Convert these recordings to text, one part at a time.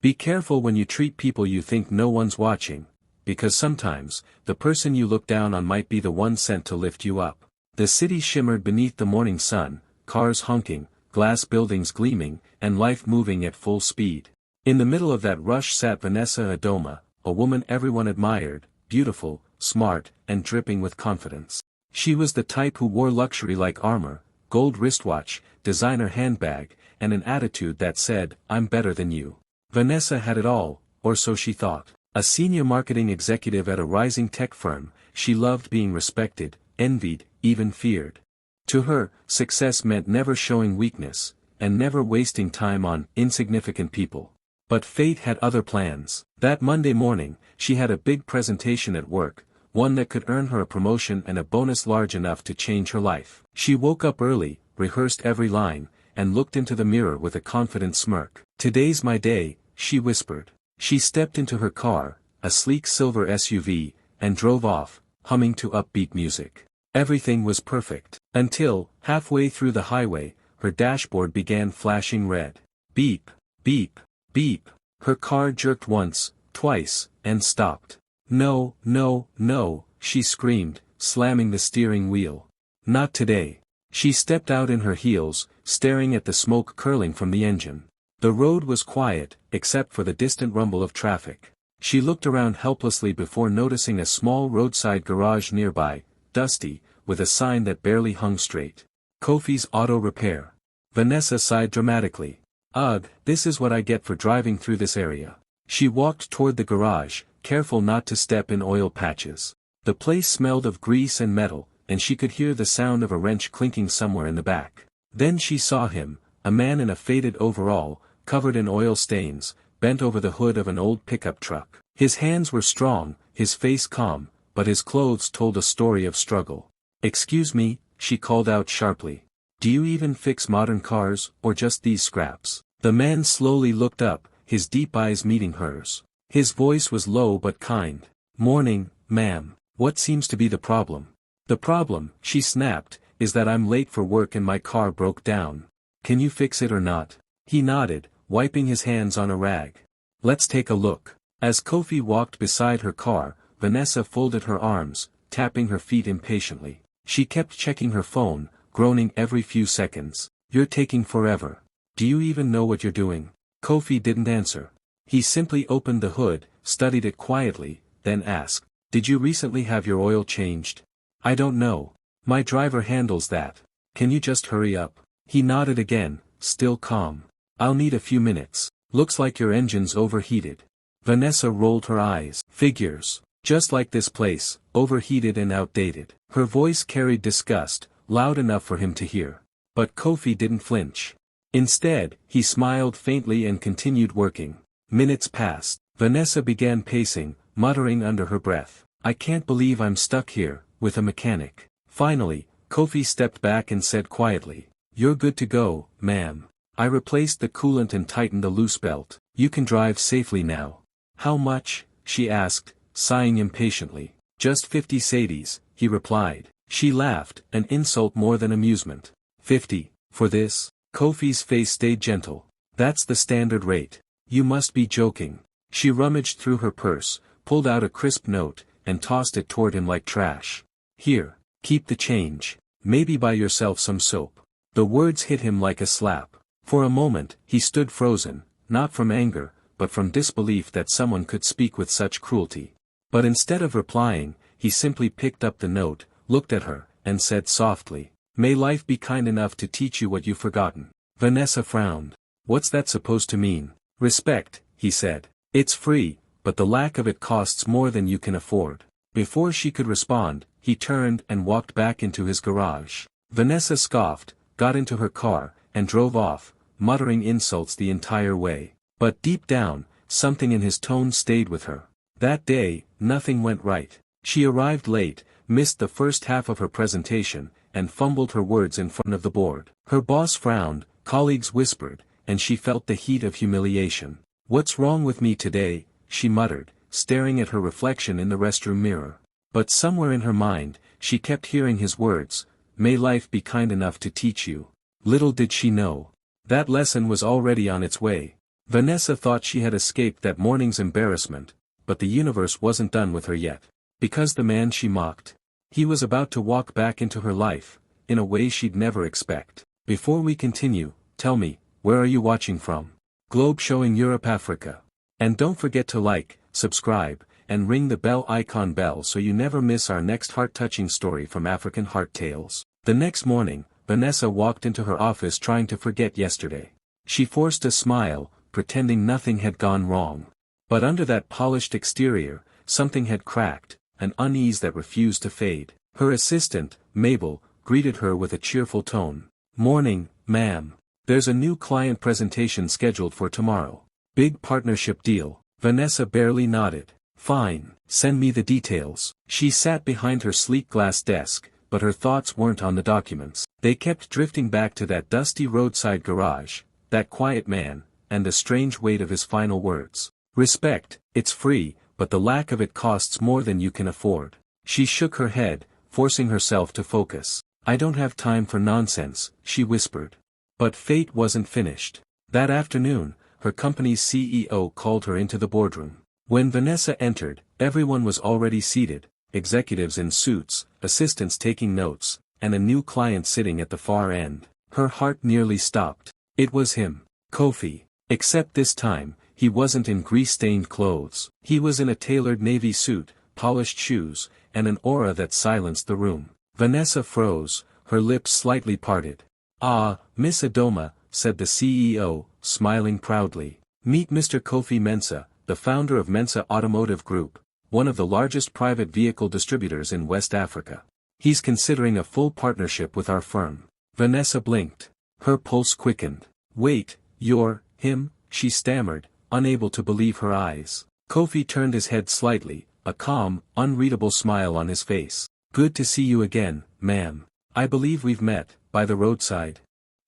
Be careful when you treat people you think no one's watching, because sometimes, the person you look down on might be the one sent to lift you up. The city shimmered beneath the morning sun, cars honking, glass buildings gleaming, and life moving at full speed. In the middle of that rush sat Vanessa Adoma, a woman everyone admired, beautiful, smart, and dripping with confidence. She was the type who wore luxury like armor, gold wristwatch, designer handbag, and an attitude that said, "I'm better than you." Vanessa had it all, or so she thought. A senior marketing executive at a rising tech firm, she loved being respected, envied, even feared. To her, success meant never showing weakness, and never wasting time on insignificant people. But fate had other plans. That Monday morning, she had a big presentation at work, one that could earn her a promotion and a bonus large enough to change her life. She woke up early, rehearsed every line, and looked into the mirror with a confident smirk. "Today's my day," she whispered. She stepped into her car, a sleek silver SUV, and drove off, humming to upbeat music. Everything was perfect. Until, halfway through the highway, her dashboard began flashing red. Beep, beep, beep. Her car jerked once, twice, and stopped. "No, no, no," she screamed, slamming the steering wheel. "Not today." She stepped out in her heels, staring at the smoke curling from the engine. The road was quiet, except for the distant rumble of traffic. She looked around helplessly before noticing a small roadside garage nearby, dusty, with a sign that barely hung straight. "Kofi's Auto Repair." Vanessa sighed dramatically. "Ugh, this is what I get for driving through this area." She walked toward the garage, careful not to step in oil patches. The place smelled of grease and metal, and she could hear the sound of a wrench clinking somewhere in the back. Then she saw him, a man in a faded overall, covered in oil stains, bent over the hood of an old pickup truck. His hands were strong, his face calm, but his clothes told a story of struggle. "Excuse me," she called out sharply. "Do you even fix modern cars, or just these scraps?" The man slowly looked up, his deep eyes meeting hers. His voice was low but kind. "Morning, ma'am. What seems to be the problem?" "The problem," she snapped, "is that I'm late for work and my car broke down. Can you fix it or not?" He nodded, wiping his hands on a rag. "Let's take a look." As Kofi walked beside her car, Vanessa folded her arms, tapping her feet impatiently. She kept checking her phone, groaning every few seconds. "You're taking forever. Do you even know what you're doing?" Kofi didn't answer. He simply opened the hood, studied it quietly, then asked, "Did you recently have your oil changed?" "I don't know. My driver handles that. Can you just hurry up?" He nodded again, still calm. "I'll need a few minutes. Looks like your engine's overheated." Vanessa rolled her eyes. "Figures. Just like this place, overheated and outdated." Her voice carried disgust, loud enough for him to hear. But Kofi didn't flinch. Instead, he smiled faintly and continued working. Minutes passed. Vanessa began pacing, muttering under her breath. "I can't believe I'm stuck here, with a mechanic." Finally, Kofi stepped back and said quietly, "You're good to go, ma'am. I replaced the coolant and tightened the loose belt. You can drive safely now." "How much?" she asked, sighing impatiently. "Just 50 sadies," he replied. She laughed, an insult more than amusement. 50, for this?" Kofi's face stayed gentle. "That's the standard rate. You must be joking." She rummaged through her purse, pulled out a crisp note, and tossed it toward him like trash. "Here, keep the change. Maybe buy yourself some soap." The words hit him like a slap. For a moment, he stood frozen, not from anger, but from disbelief that someone could speak with such cruelty. But instead of replying, he simply picked up the note, looked at her, and said softly, "May life be kind enough to teach you what you've forgotten." Vanessa frowned. "What's that supposed to mean?" "Respect," he said. "It's free, but the lack of it costs more than you can afford." Before she could respond, he turned and walked back into his garage. Vanessa scoffed, got into her car, and drove off, muttering insults the entire way. But deep down, something in his tone stayed with her. That day, nothing went right. She arrived late, missed the first half of her presentation, and fumbled her words in front of the board. Her boss frowned, colleagues whispered, and she felt the heat of humiliation. "What's wrong with me today?" she muttered, staring at her reflection in the restroom mirror. But somewhere in her mind, she kept hearing his words, "May life be kind enough to teach you." Little did she know. That lesson was already on its way. Vanessa thought she had escaped that morning's embarrassment, but the universe wasn't done with her yet. Because the man she mocked, he was about to walk back into her life, in a way she'd never expect. Before we continue, tell me, where are you watching from? Globe showing Europe, Africa. And don't forget to like, subscribe, and ring the bell icon bell so you never miss our next heart-touching story from African Heart Tales. The next morning, Vanessa walked into her office trying to forget yesterday. She forced a smile, pretending nothing had gone wrong. But under that polished exterior, something had cracked, an unease that refused to fade. Her assistant, Mabel, greeted her with a cheerful tone. "Morning, ma'am. There's a new client presentation scheduled for tomorrow. Big partnership deal." Vanessa barely nodded. "Fine, send me the details." She sat behind her sleek glass desk, but her thoughts weren't on the documents. They kept drifting back to that dusty roadside garage, that quiet man, and the strange weight of his final words. "Respect, it's free, but the lack of it costs more than you can afford." She shook her head, forcing herself to focus. "I don't have time for nonsense," she whispered. But fate wasn't finished. That afternoon, her company's CEO called her into the boardroom. When Vanessa entered, everyone was already seated, executives in suits, assistants taking notes, and a new client sitting at the far end. Her heart nearly stopped. It was him, Kofi. Except this time, he wasn't in grease-stained clothes. He was in a tailored navy suit, polished shoes, and an aura that silenced the room. Vanessa froze, her lips slightly parted. "Ah, Miss Adoma," said the CEO, smiling proudly. "Meet Mr. Kofi Mensah, the founder of Mensah Automotive Group, one of the largest private vehicle distributors in West Africa. He's considering a full partnership with our firm." Vanessa blinked. Her pulse quickened. "Wait, you're him?" she stammered, unable to believe her eyes. Kofi turned his head slightly, a calm, unreadable smile on his face. "Good to see you again, ma'am. I believe we've met, by the roadside."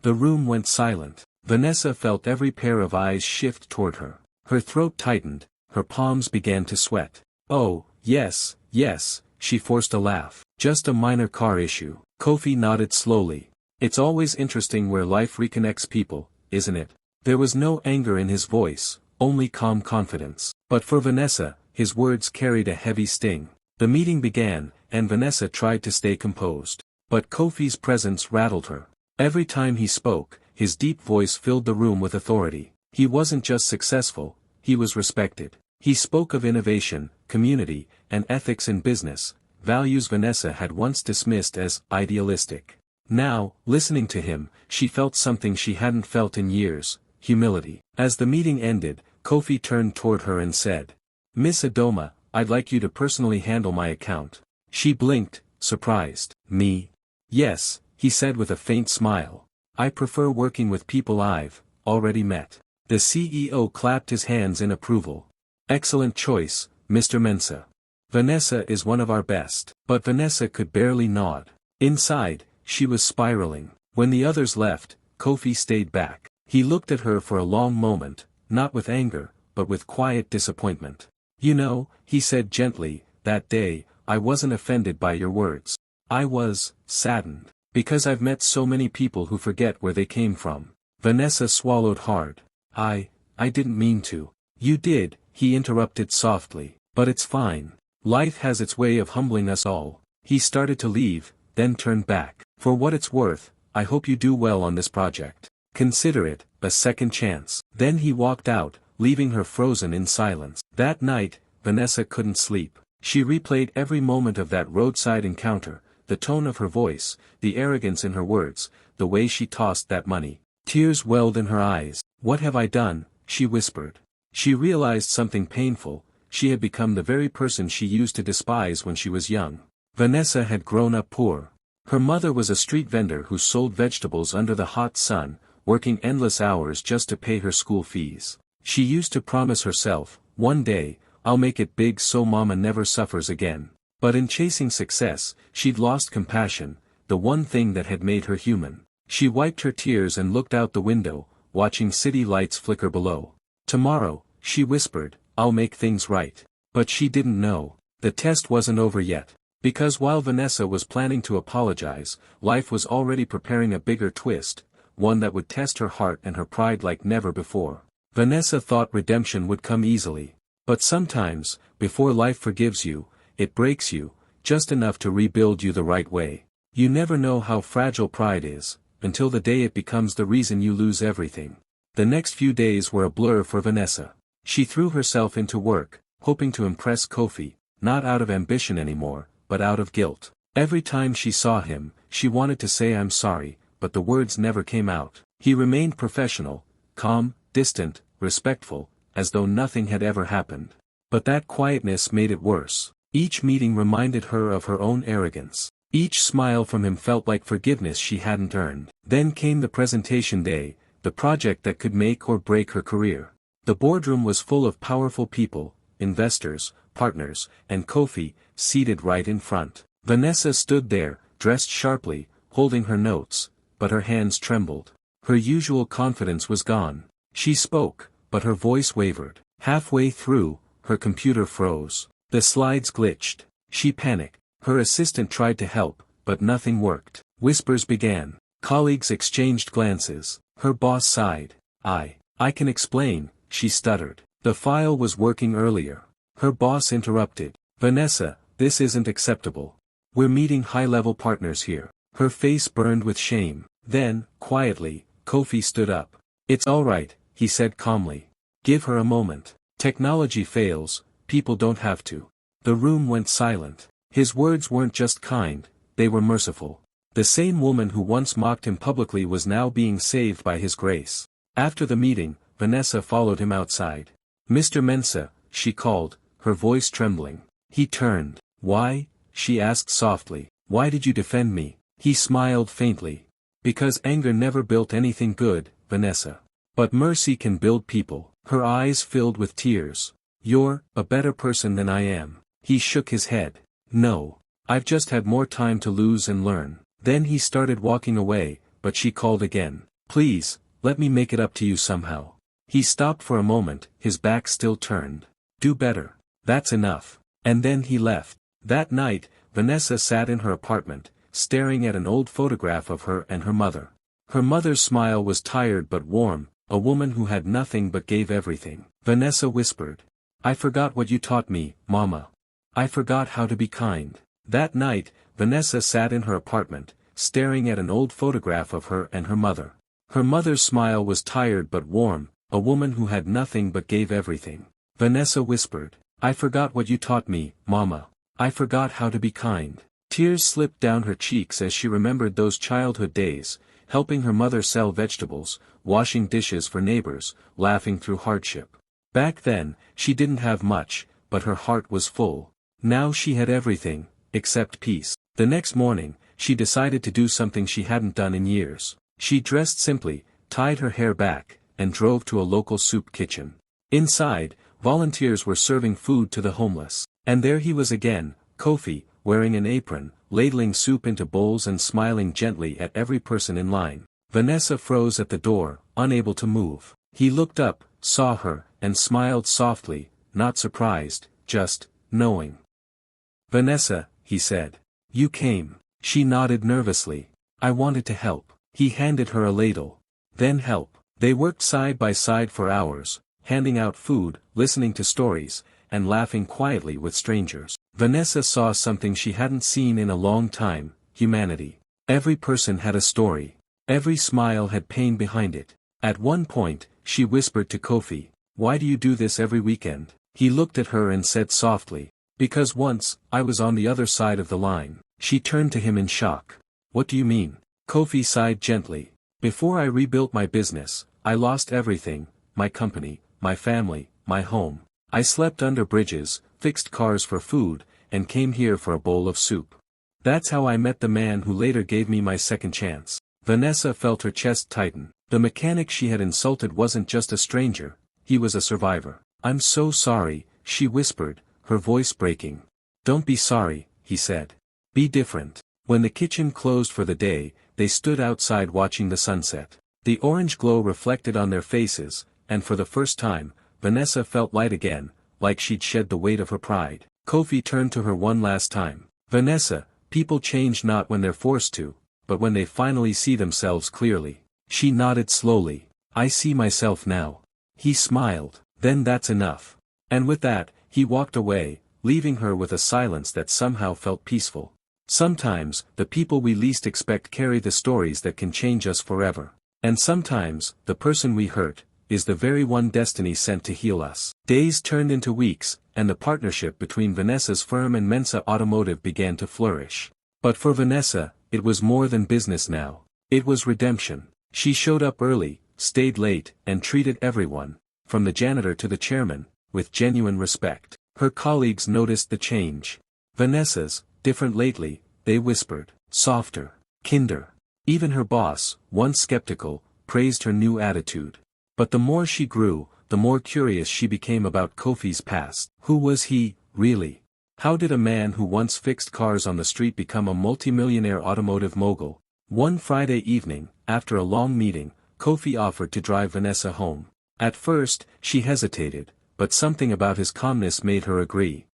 The room went silent. Vanessa felt every pair of eyes shift toward her. Her throat tightened, her palms began to sweat. "Oh, yes, yes," she forced a laugh. "Just a minor car issue." Kofi nodded slowly. "It's always interesting where life reconnects people, isn't it?" There was no anger in his voice, only calm confidence. But for Vanessa, his words carried a heavy sting. The meeting began, and Vanessa tried to stay composed. But Kofi's presence rattled her. Every time he spoke, his deep voice filled the room with authority. He wasn't just successful, he was respected. He spoke of innovation, community, and ethics in business, values Vanessa had once dismissed as idealistic. Now, listening to him, she felt something she hadn't felt in years, humility. As the meeting ended, Kofi turned toward her and said, "Miss Adoma, I'd like you to personally handle my account." She blinked, surprised. "Me?" "Yes," he said with a faint smile. "I prefer working with people I've already met." The CEO clapped his hands in approval. "Excellent choice, Mr. Mensah. Vanessa is one of our best." But Vanessa could barely nod. Inside, she was spiraling. When the others left, Kofi stayed back. He looked at her for a long moment, not with anger, but with quiet disappointment. "You know," he said gently, "that day, I wasn't offended by your words. I was saddened. Because I've met so many people who forget where they came from." Vanessa swallowed hard. I didn't mean to." "You did," he interrupted softly. "But it's fine. Life has its way of humbling us all." He started to leave, then turned back. "For what it's worth, I hope you do well on this project. Consider it a second chance." Then he walked out, leaving her frozen in silence. That night, Vanessa couldn't sleep. She replayed every moment of that roadside encounter, the tone of her voice, the arrogance in her words, the way she tossed that money. Tears welled in her eyes. "What have I done?" she whispered. She realized something painful. She had become the very person she used to despise when she was young. Vanessa had grown up poor. Her mother was a street vendor who sold vegetables under the hot sun, working endless hours just to pay her school fees. She used to promise herself, "One day, I'll make it big so mama never suffers again." But in chasing success, she'd lost compassion, the one thing that had made her human. She wiped her tears and looked out the window, watching city lights flicker below. "Tomorrow," she whispered, "I'll make things right." But she didn't know. The test wasn't over yet. Because while Vanessa was planning to apologize, life was already preparing a bigger twist, one that would test her heart and her pride like never before. Vanessa thought redemption would come easily. But sometimes, before life forgives you, it breaks you, just enough to rebuild you the right way. You never know how fragile pride is, until the day it becomes the reason you lose everything. The next few days were a blur for Vanessa. She threw herself into work, hoping to impress Kofi, not out of ambition anymore, but out of guilt. Every time she saw him, she wanted to say I'm sorry, but the words never came out. He remained professional, calm, distant, respectful, as though nothing had ever happened. But that quietness made it worse. Each meeting reminded her of her own arrogance. Each smile from him felt like forgiveness she hadn't earned. Then came the presentation day, the project that could make or break her career. The boardroom was full of powerful people, investors, partners, and Kofi, seated right in front. Vanessa stood there, dressed sharply, holding her notes, but her hands trembled. Her usual confidence was gone. She spoke, but her voice wavered. Halfway through, her computer froze. The slides glitched. She panicked. Her assistant tried to help, but nothing worked. Whispers began. Colleagues exchanged glances. Her boss sighed. I can explain, she stuttered. The file was working earlier. Her boss interrupted. Vanessa, this isn't acceptable. We're meeting high-level partners here. Her face burned with shame. Then, quietly, Kofi stood up. It's all right, he said calmly. Give her a moment. Technology fails, people don't have to. The room went silent. His words weren't just kind, they were merciful. The same woman who once mocked him publicly was now being saved by his grace. After the meeting, Vanessa followed him outside. Mr. Mensah, she called, her voice trembling. He turned. Why? She asked softly. Why did you defend me? He smiled faintly. Because anger never built anything good, Vanessa. But mercy can build people. Her eyes filled with tears. You're a better person than I am. He shook his head. No. I've just had more time to lose and learn. Then he started walking away, but she called again. Please, let me make it up to you somehow. He stopped for a moment, his back still turned. Do better. That's enough. And then he left. That night, Vanessa sat in her apartment, staring at an old photograph of her and her mother. Her mother's smile was tired but warm, a woman who had nothing but gave everything. Vanessa whispered. I forgot what you taught me, Mama. I forgot how to be kind. That night, Vanessa sat in her apartment, staring at an old photograph of her and her mother. Her mother's smile was tired but warm, a woman who had nothing but gave everything. Vanessa whispered. I forgot what you taught me, Mama. I forgot how to be kind. Tears slipped down her cheeks as she remembered those childhood days, helping her mother sell vegetables, washing dishes for neighbors, laughing through hardship. Back then, she didn't have much, but her heart was full. Now she had everything, except peace. The next morning, she decided to do something she hadn't done in years. She dressed simply, tied her hair back, and drove to a local soup kitchen. Inside, volunteers were serving food to the homeless. And there he was again, Kofi, wearing an apron, ladling soup into bowls and smiling gently at every person in line. Vanessa froze at the door, unable to move. He looked up, saw her, and smiled softly, not surprised, just knowing. Vanessa, he said. You came. She nodded nervously. I wanted to help. He handed her a ladle. Then help. They worked side by side for hours, handing out food, listening to stories, and laughing quietly with strangers. Vanessa saw something she hadn't seen in a long time, humanity. Every person had a story. Every smile had pain behind it. At one point, she whispered to Kofi, Why do you do this every weekend? He looked at her and said softly, Because once, I was on the other side of the line. She turned to him in shock. What do you mean? Kofi sighed gently. Before I rebuilt my business, I lost everything, my company, my family, my home. I slept under bridges, fixed cars for food, and came here for a bowl of soup. That's how I met the man who later gave me my second chance. Vanessa felt her chest tighten. The mechanic she had insulted wasn't just a stranger, he was a survivor. I'm so sorry, she whispered, her voice breaking. Don't be sorry, he said. Be different. When the kitchen closed for the day, they stood outside watching the sunset. The orange glow reflected on their faces, and for the first time, Vanessa felt light again, like she'd shed the weight of her pride. Kofi turned to her one last time. Vanessa, people change not when they're forced to, but when they finally see themselves clearly. She nodded slowly. I see myself now. He smiled. Then that's enough. And with that, he walked away, leaving her with a silence that somehow felt peaceful. Sometimes, the people we least expect carry the stories that can change us forever. And sometimes, the person we hurt, is the very one destiny sent to heal us. Days turned into weeks, and the partnership between Vanessa's firm and Mensa Automotive began to flourish. But for Vanessa, it was more than business now. It was redemption. She showed up early, stayed late, and treated everyone, from the janitor to the chairman, with genuine respect. Her colleagues noticed the change. Vanessa's, different lately, they whispered, softer, kinder. Even her boss, once skeptical, praised her new attitude. But the more she grew, the more curious she became about Kofi's past. Who was he, really? How did a man who once fixed cars on the street become a multimillionaire automotive mogul? One Friday evening, after a long meeting, Kofi offered to drive Vanessa home. At first, she hesitated, but something about his calmness made her agree.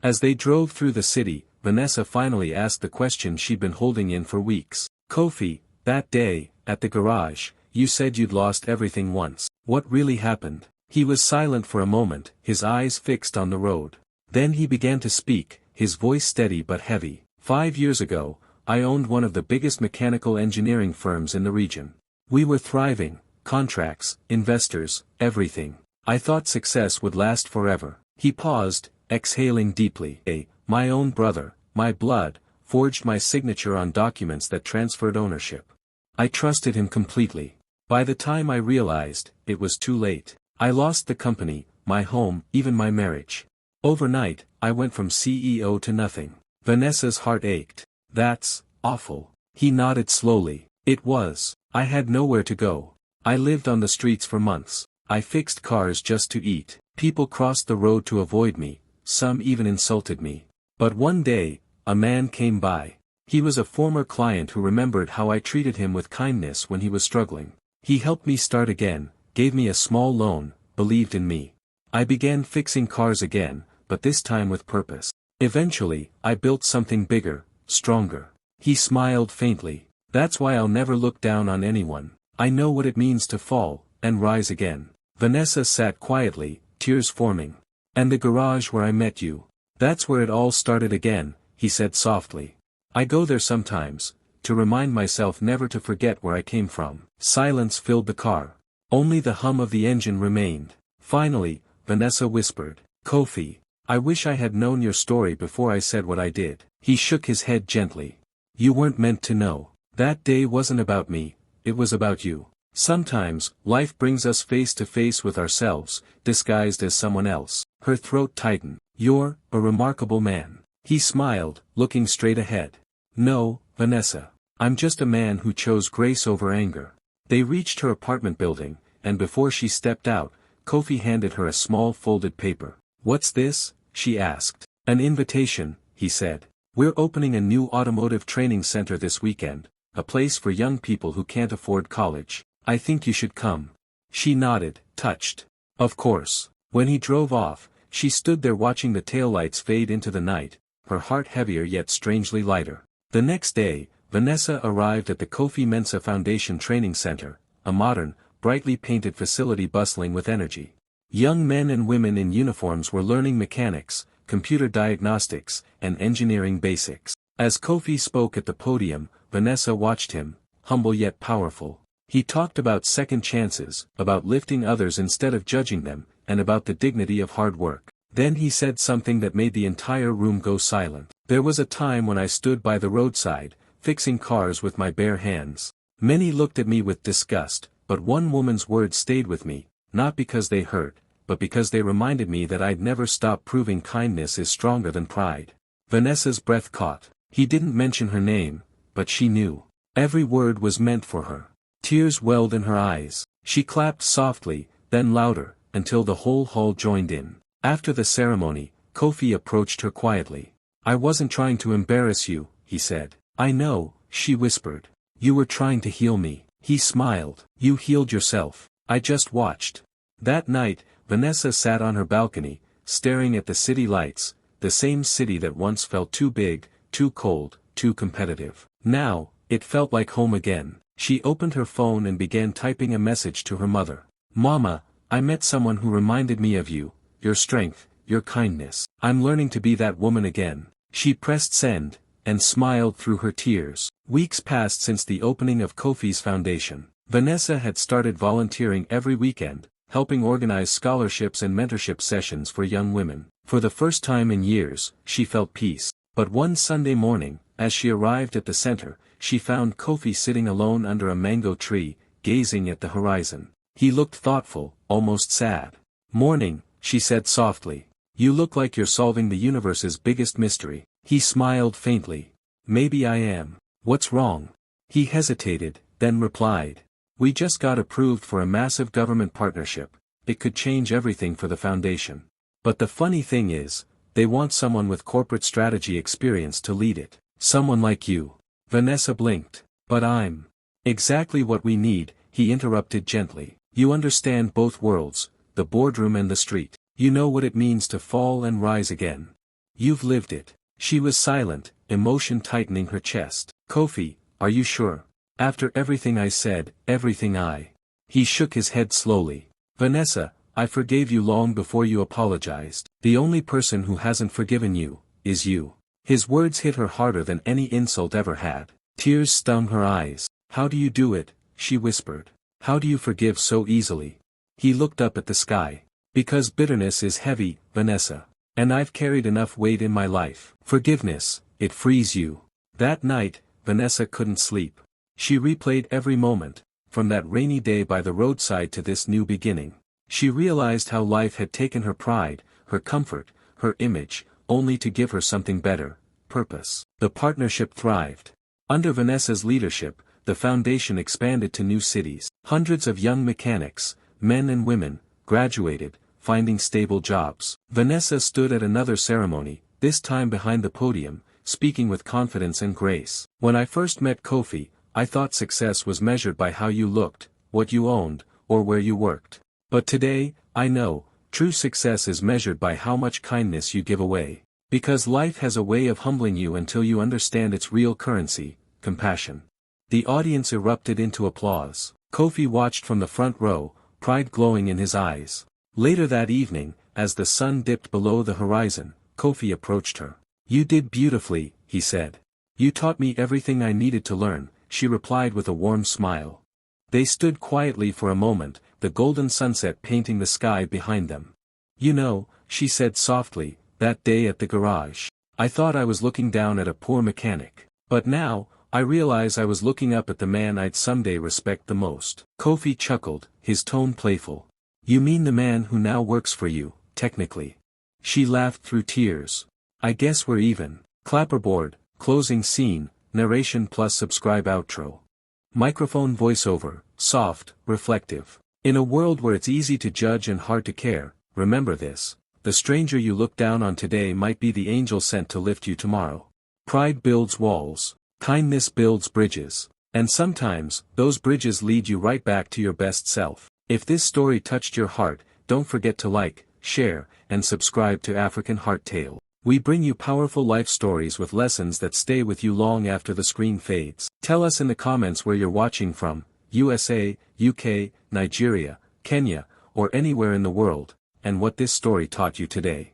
As they drove through the city, Vanessa finally asked the question she'd been holding in for weeks. Kofi, that day, at the garage, you said you'd lost everything once. What really happened? He was silent for a moment, his eyes fixed on the road. Then he began to speak, his voice steady but heavy. 5 years ago, I owned one of the biggest mechanical engineering firms in the region. We were thriving, contracts, investors, everything. I thought success would last forever. He paused, exhaling deeply. My own brother, my blood, forged my signature on documents that transferred ownership. I trusted him completely. By the time I realized, it was too late. I lost the company, my home, even my marriage. Overnight, I went from CEO to nothing. Vanessa's heart ached. That's awful. He nodded slowly. It was. I had nowhere to go. I lived on the streets for months. I fixed cars just to eat. People crossed the road to avoid me, some even insulted me. But one day, a man came by. He was a former client who remembered how I treated him with kindness when he was struggling. He helped me start again, gave me a small loan, believed in me. I began fixing cars again, but this time with purpose. Eventually, I built something bigger, stronger. He smiled faintly. That's why I'll never look down on anyone. I know what it means to fall, and rise again. Vanessa sat quietly, tears forming. And the garage where I met you. That's where it all started again, he said softly. I go there sometimes, to remind myself never to forget where I came from. Silence filled the car. Only the hum of the engine remained. Finally, Vanessa whispered, Kofi, I wish I had known your story before I said what I did. He shook his head gently. You weren't meant to know. That day wasn't about me, it was about you. Sometimes, life brings us face to face with ourselves, disguised as someone else. Her throat tightened. You're a remarkable man. He smiled, looking straight ahead. No, Vanessa. I'm just a man who chose grace over anger. They reached her apartment building, and before she stepped out, Kofi handed her a small folded paper. What's this? She asked. An invitation, he said. We're opening a new automotive training center this weekend, a place for young people who can't afford college. I think you should come. She nodded, touched. Of course. When he drove off, she stood there watching the taillights fade into the night, her heart heavier yet strangely lighter. The next day, Vanessa arrived at the Kofi Mensa Foundation Training Center, a modern, brightly painted facility bustling with energy. Young men and women in uniforms were learning mechanics, computer diagnostics, and engineering basics. As Kofi spoke at the podium, Vanessa watched him, humble yet powerful. He talked about second chances, about lifting others instead of judging them, and about the dignity of hard work. Then he said something that made the entire room go silent. There was a time when I stood by the roadside, fixing cars with my bare hands. Many looked at me with disgust, but one woman's words stayed with me, not because they hurt, but because they reminded me that I'd never stop proving kindness is stronger than pride. Vanessa's breath caught. He didn't mention her name, but she knew. Every word was meant for her. Tears welled in her eyes. She clapped softly, then louder, until the whole hall joined in. After the ceremony, Kofi approached her quietly. I wasn't trying to embarrass you, he said. I know, she whispered. You were trying to heal me. He smiled. You healed yourself. I just watched. That night, Vanessa sat on her balcony, staring at the city lights, the same city that once felt too big, too cold, too competitive. Now, it felt like home again. She opened her phone and began typing a message to her mother. Mama, I met someone who reminded me of you, your strength, your kindness. I'm learning to be that woman again. She pressed send, and smiled through her tears. Weeks passed since the opening of Kofi's foundation. Vanessa had started volunteering every weekend, helping organize scholarships and mentorship sessions for young women. For the first time in years, she felt peace. But one Sunday morning, as she arrived at the center, she found Kofi sitting alone under a mango tree, gazing at the horizon. He looked thoughtful, almost sad. "Morning," she said softly. "You look like you're solving the universe's biggest mystery." He smiled faintly. "Maybe I am. What's wrong?" He hesitated, then replied. "We just got approved for a massive government partnership. It could change everything for the foundation. But the funny thing is, they want someone with corporate strategy experience to lead it. Someone like you." Vanessa blinked. "But I'm exactly what we need," he interrupted gently. "You understand both worlds, the boardroom and the street. You know what it means to fall and rise again. You've lived it." She was silent, emotion tightening her chest. "Kofi, are you sure? After everything I said, everything I..." He shook his head slowly. "Vanessa, I forgave you long before you apologized. The only person who hasn't forgiven you, is you." His words hit her harder than any insult ever had. Tears stung her eyes. "How do you do it?" she whispered. "How do you forgive so easily?" He looked up at the sky. "Because bitterness is heavy, Vanessa. And I've carried enough weight in my life. Forgiveness, it frees you." That night, Vanessa couldn't sleep. She replayed every moment, from that rainy day by the roadside to this new beginning. She realized how life had taken her pride, her comfort, her image, only to give her something better, purpose. The partnership thrived. Under Vanessa's leadership, the foundation expanded to new cities. Hundreds of young mechanics, men and women, graduated, finding stable jobs. Vanessa stood at another ceremony, this time behind the podium, speaking with confidence and grace. "When I first met Kofi, I thought success was measured by how you looked, what you owned, or where you worked. But today, I know, true success is measured by how much kindness you give away. Because life has a way of humbling you until you understand its real currency, compassion." The audience erupted into applause. Kofi watched from the front row, pride glowing in his eyes. Later that evening, as the sun dipped below the horizon, Kofi approached her. "You did beautifully," he said. "You taught me everything I needed to learn," she replied with a warm smile. They stood quietly for a moment, the golden sunset painting the sky behind them. "You know," she said softly, "that day at the garage. I thought I was looking down at a poor mechanic. But now, I realize I was looking up at the man I'd someday respect the most." Kofi chuckled, his tone playful. "You mean the man who now works for you, technically." She laughed through tears. "I guess we're even." Clapperboard, closing scene, narration plus subscribe outro. Microphone voiceover, soft, reflective. In a world where it's easy to judge and hard to care, remember this: the stranger you look down on today might be the angel sent to lift you tomorrow. Pride builds walls. Kindness builds bridges. And sometimes, those bridges lead you right back to your best self. If this story touched your heart, don't forget to like, share, and subscribe to African Heart Tale. We bring you powerful life stories with lessons that stay with you long after the screen fades. Tell us in the comments where you're watching from, USA, UK, Nigeria, Kenya, or anywhere in the world, and what this story taught you today.